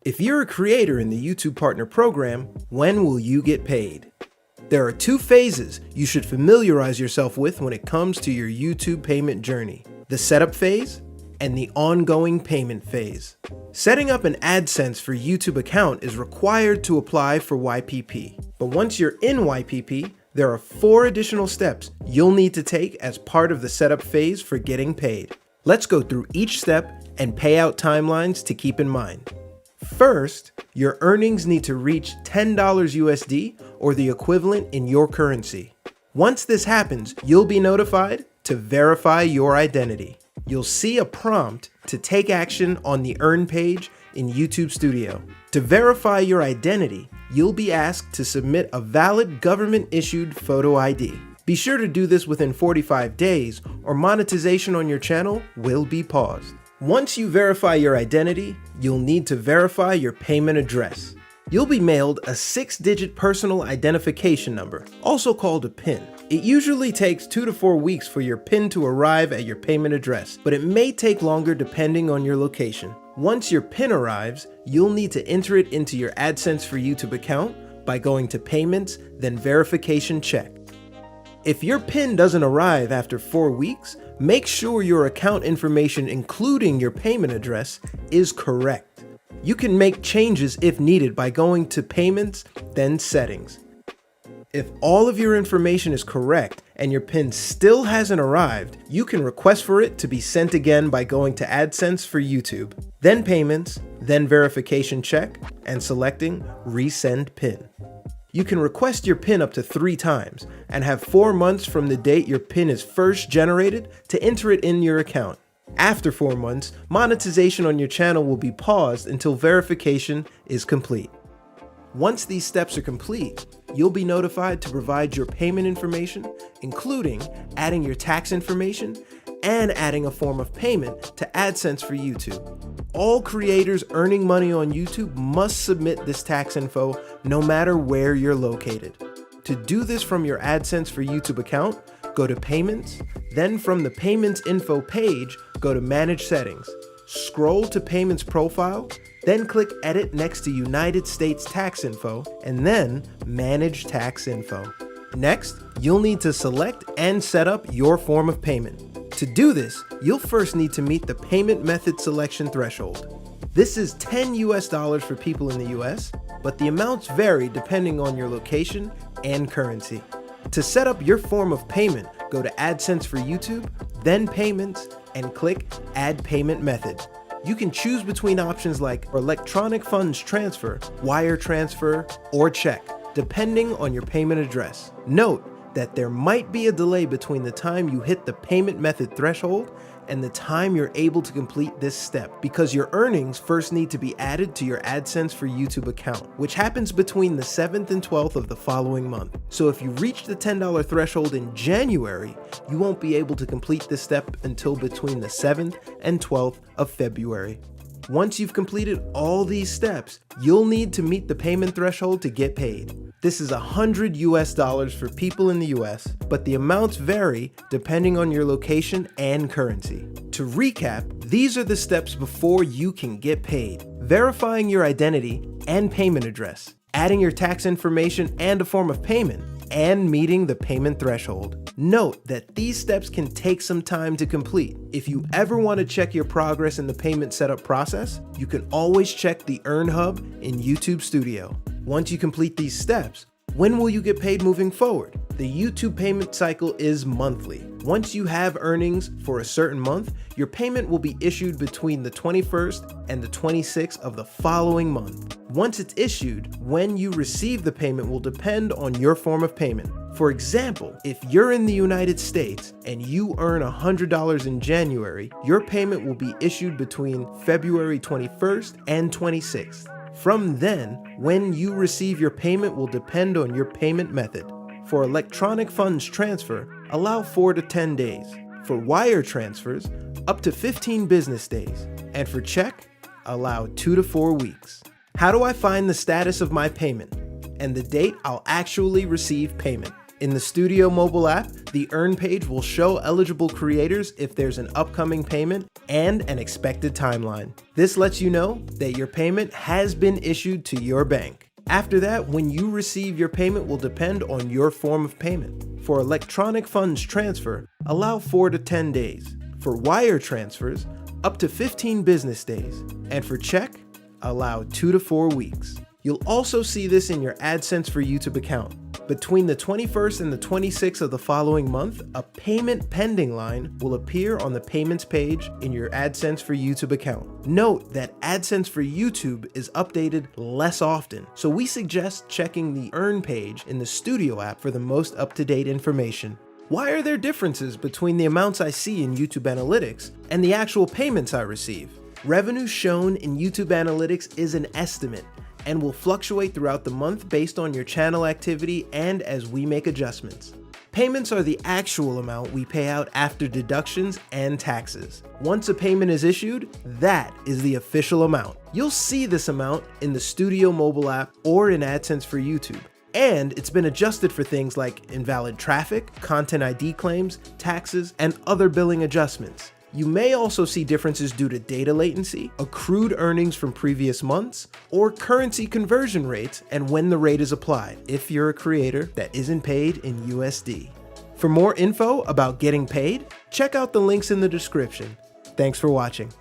If you're a creator in the YouTube Partner Program, when will you get paid? There are two phases you should familiarize yourself with when it comes to your YouTube payment journey: the setup phase and the ongoing payment phase. Setting up an AdSense for YouTube account is required to apply for YPP. But once you're in YPP, there are 4 additional steps you'll need to take as part of the setup phase for getting paid. Let's go through each step and payout timelines to keep in mind. First, your earnings need to reach $10 USD or the equivalent in your currency. Once this happens, you'll be notified to verify your identity. You'll see a prompt to take action on the Earn page in YouTube Studio. To verify your identity, you'll be asked to submit a valid government-issued photo ID. Be sure to do this within 45 days or monetization on your channel will be paused. Once you verify your identity, you'll need to verify your payment address. You'll be mailed a 6-digit personal identification number, also called a PIN. It usually takes 2 to 4 weeks for your PIN to arrive at your payment address, but it may take longer depending on your location. Once your PIN arrives, you'll need to enter it into your AdSense for YouTube account by going to Payments, then Verification Check. If your PIN doesn't arrive after 4 weeks, make sure your account information, including your payment address, is correct. You can make changes if needed by going to Payments, then Settings. If all of your information is correct and your PIN still hasn't arrived, you can request for it to be sent again by going to AdSense for YouTube, then Payments, then Verification Check, and selecting Resend PIN. You can request your PIN up to 3 times and have 4 months from the date your PIN is first generated to enter it in your account. After 4 months, monetization on your channel will be paused until verification is complete. Once these steps are complete, you'll be notified to provide your payment information, including adding your tax information and adding a form of payment to AdSense for YouTube. All creators earning money on YouTube must submit this tax info no matter where you're located. To do this from your AdSense for YouTube account, go to Payments, then from the Payments Info page, go to Manage Settings. Scroll to Payments Profile, then click Edit next to United States Tax Info, and then Manage Tax Info. Next, you'll need to select and set up your form of payment. To do this, you'll first need to meet the payment method selection threshold. This is $10 US for people in the US, but the amounts vary depending on your location and currency. To set up your form of payment, go to AdSense for YouTube, then Payments, and click Add Payment Method. You can choose between options like electronic funds transfer, wire transfer, or check, depending on your payment address. Note that there might be a delay between the time you hit the payment method threshold and the time you're able to complete this step, because your earnings first need to be added to your AdSense for YouTube account, which happens between the 7th and 12th of the following month. So if you reach the $10 threshold in January, you won't be able to complete this step until between the 7th and 12th of February. Once you've completed all these steps, you'll need to meet the payment threshold to get paid. This is $100 US for people in the US, but the amounts vary depending on your location and currency. To recap, these are the steps before you can get paid: verifying your identity and payment address, adding your tax information and a form of payment, and meeting the payment threshold. Note that these steps can take some time to complete. If you ever want to check your progress in the payment setup process, you can always check the Earn Hub in YouTube Studio. Once you complete these steps, when will you get paid moving forward? The YouTube payment cycle is monthly. Once you have earnings for a certain month, your payment will be issued between the 21st and the 26th of the following month. Once it's issued, when you receive the payment will depend on your form of payment. For example, if you're in the United States and you earn $100 in January, your payment will be issued between February 21st and 26th. From then, when you receive your payment will depend on your payment method. For electronic funds transfer, allow 4 to 10 days. For wire transfers, up to 15 business days. And for check, allow 2 to 4 weeks. How do I find the status of my payment and the date I'll actually receive payment? In the Studio mobile app, the Earn page will show eligible creators if there's an upcoming payment and an expected timeline. This lets you know that your payment has been issued to your bank. After that, when you receive your payment will depend on your form of payment. For electronic funds transfer, allow 4 to 10 days. For wire transfers, up to 15 business days. And for check, allow 2 to 4 weeks. You'll also see this in your AdSense for YouTube account. Between the 21st and the 26th of the following month, a payment pending line will appear on the payments page in your AdSense for YouTube account. Note that AdSense for YouTube is updated less often, so we suggest checking the Earn page in the Studio app for the most up-to-date information. Why are there differences between the amounts I see in YouTube Analytics and the actual payments I receive? Revenue shown in YouTube Analytics is an estimate and will fluctuate throughout the month based on your channel activity and as we make adjustments. Payments are the actual amount we pay out after deductions and taxes. Once a payment is issued, that is the official amount. You'll see this amount in the Studio mobile app or in AdSense for YouTube. And it's been adjusted for things like invalid traffic, content ID claims, taxes, and other billing adjustments. You may also see differences due to data latency, accrued earnings from previous months, or currency conversion rates and when the rate is applied, if you're a creator that isn't paid in USD. For more info about getting paid, check out the links in the description. Thanks for watching.